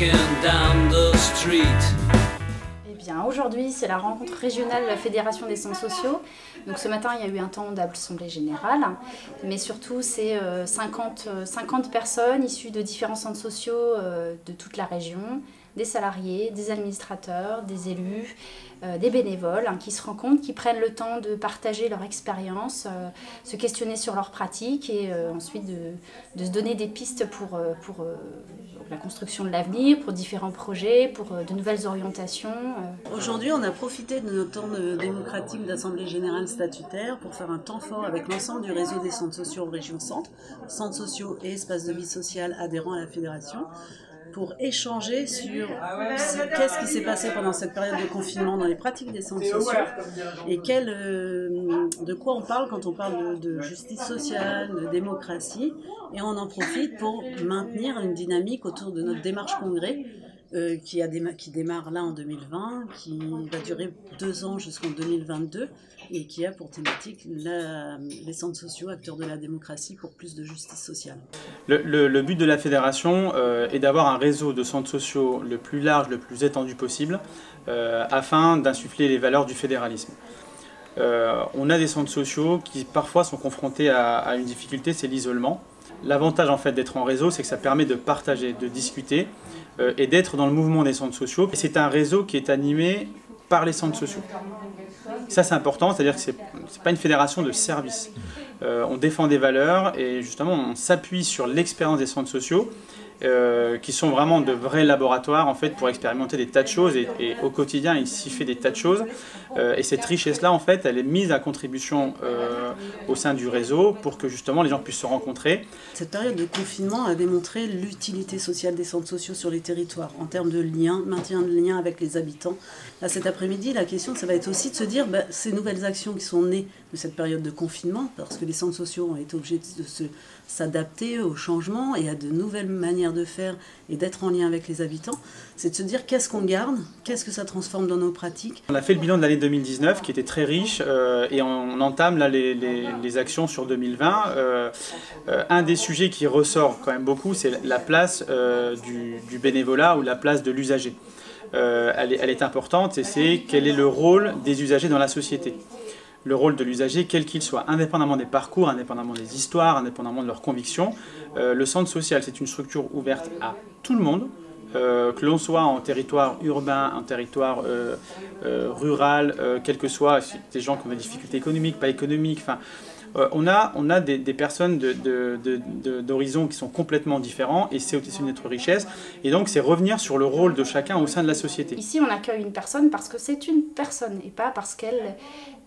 walking down the street. Eh bien, aujourd'hui, c'est la rencontre régionale de la Fédération des centres sociaux. Donc ce matin, il y a eu un temps d'assemblée générale, mais surtout, c'est 50 personnes issues de différents centres sociaux de toute la région, des salariés, des administrateurs, des élus, des bénévoles qui se rencontrent, qui prennent le temps de partager leur expérience, se questionner sur leurs pratiques et ensuite de se donner des pistes pour la construction de l'avenir, pour différents projets, pour de nouvelles orientations. Aujourd'hui, on a profité de notre temps démocratique d'Assemblée Générale statutaire pour faire un temps fort avec l'ensemble du réseau des centres sociaux en région centre, centres sociaux et espaces de vie sociale adhérents à la Fédération, pour échanger sur qu'est-ce qui s'est passé pendant cette période de confinement dans les pratiques des centres sociaux et de quoi on parle quand on parle de justice sociale, de démocratie, et on en profite pour maintenir une dynamique autour de notre démarche congrès qui démarre là en 2020, qui va durer 2 ans jusqu'en 2022 et qui a pour thématique les centres sociaux, acteurs de la démocratie pour plus de justice sociale. Le but de la fédération est d'avoir un réseau de centres sociaux le plus large, le plus étendu possible, afin d'insuffler les valeurs du fédéralisme. On a des centres sociaux qui parfois sont confrontés à une difficulté, c'est l'isolement. L'avantage en fait d'être en réseau, c'est que ça permet de partager, de discuter et d'être dans le mouvement des centres sociaux. Et c'est un réseau qui est animé par les centres sociaux. Ça c'est important, c'est-à-dire que ce n'est pas une fédération de services. On défend des valeurs et justement on s'appuie sur l'expérience des centres sociaux qui sont vraiment de vrais laboratoires en fait, pour expérimenter des tas de choses et au quotidien il s'y fait des tas de choses et cette richesse-là en fait elle est mise à contribution au sein du réseau pour que justement les gens puissent se rencontrer. Cette période de confinement a démontré l'utilité sociale des centres sociaux sur les territoires en termes de liens, maintien de liens avec les habitants. Là cet après-midi la question ça va être aussi de se dire ces nouvelles actions qui sont nées de cette période de confinement parce que les centres sociaux ont été obligés de s'adapter au changement et à de nouvelles manières de faire et d'être en lien avec les habitants, c'est de se dire qu'est-ce qu'on garde, qu'est-ce que ça transforme dans nos pratiques. On a fait le bilan de l'année 2019 qui était très riche et on entame là les actions sur 2020. Un des sujets qui ressort quand même beaucoup, c'est la place du bénévolat ou la place de l'usager. Elle est importante et c'est quel est le rôle des usagers dans la société. Le rôle de l'usager, quel qu'il soit, indépendamment des parcours, indépendamment des histoires, indépendamment de leurs convictions. Le centre social, c'est une structure ouverte à tout le monde, que l'on soit en territoire urbain, en territoire rural, quel que soit, des gens qui ont des difficultés économiques, pas économiques, enfin, on a des personnes d'horizons qui sont complètement différents et c'est aussi notre richesse. Et donc c'est revenir sur le rôle de chacun au sein de la société. Ici on accueille une personne parce que c'est une personne et pas parce qu'elle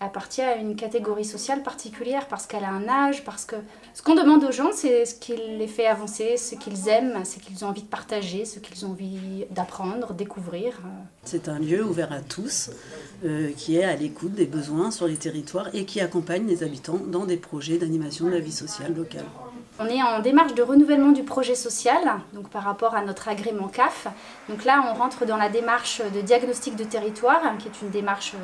appartient à une catégorie sociale particulière, parce qu'elle a un âge, parce que ce qu'on demande aux gens c'est ce qui les fait avancer, ce qu'ils aiment, ce qu'ils ont envie de partager, ce qu'ils ont envie d'apprendre, découvrir. C'est un lieu ouvert à tous qui est à l'écoute des besoins sur les territoires et qui accompagne les habitants dans des projets d'animation de la vie sociale locale. On est en démarche de renouvellement du projet social, donc par rapport à notre agrément CAF. Donc là, on rentre dans la démarche de diagnostic de territoire, qui est une démarche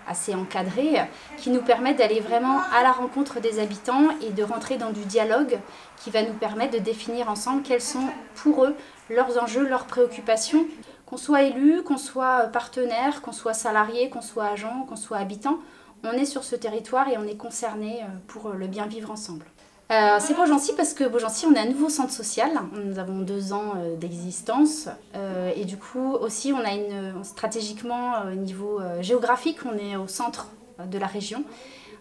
assez encadrée, qui nous permet d'aller vraiment à la rencontre des habitants et de rentrer dans du dialogue qui va nous permettre de définir ensemble quels sont pour eux leurs enjeux, leurs préoccupations. Qu'on soit élu, qu'on soit partenaire, qu'on soit salarié, qu'on soit agent, qu'on soit habitant, on est sur ce territoire et on est concerné pour le bien vivre ensemble. C'est Beaugency parce que Beaugency, on a un nouveau centre social. Nous avons 2 ans d'existence et du coup aussi on a stratégiquement au niveau géographique, on est au centre de la région.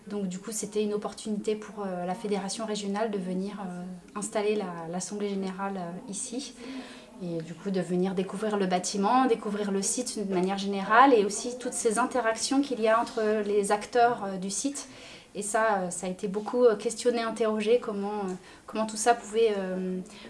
Donc du coup c'était une opportunité pour la fédération régionale de venir installer l'Assemblée générale ici. Et du coup de venir découvrir le bâtiment, découvrir le site de manière générale et aussi toutes ces interactions qu'il y a entre les acteurs du site. Et ça a été beaucoup questionné, interrogé, comment tout ça pouvait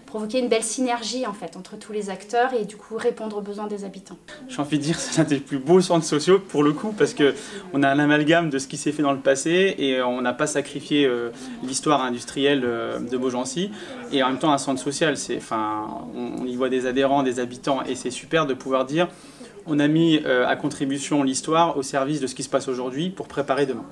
provoquer une belle synergie en fait, entre tous les acteurs et du coup répondre aux besoins des habitants. J'ai envie de dire que c'est l'un des plus beaux centres sociaux pour le coup parce qu'on a un amalgame de ce qui s'est fait dans le passé et on n'a pas sacrifié l'histoire industrielle de Beaugency. Et en même temps un centre social, on y voit des adhérents, des habitants et c'est super de pouvoir dire on a mis à contribution l'histoire au service de ce qui se passe aujourd'hui pour préparer demain.